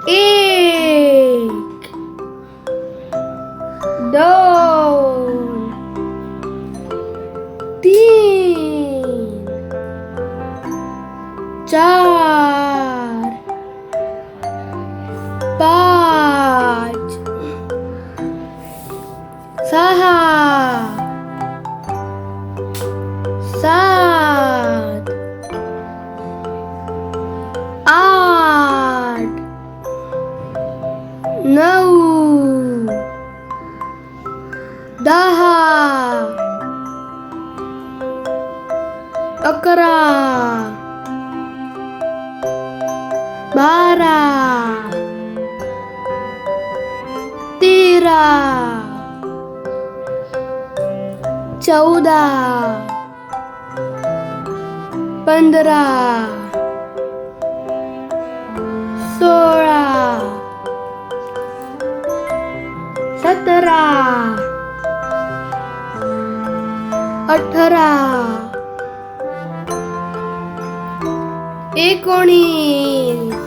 एक, दोन, तीन, चार, पाच, सहा, सात, आठ, नऊ, 10, 11, 12, 13, 14, 15, 16, 17, 18, 19,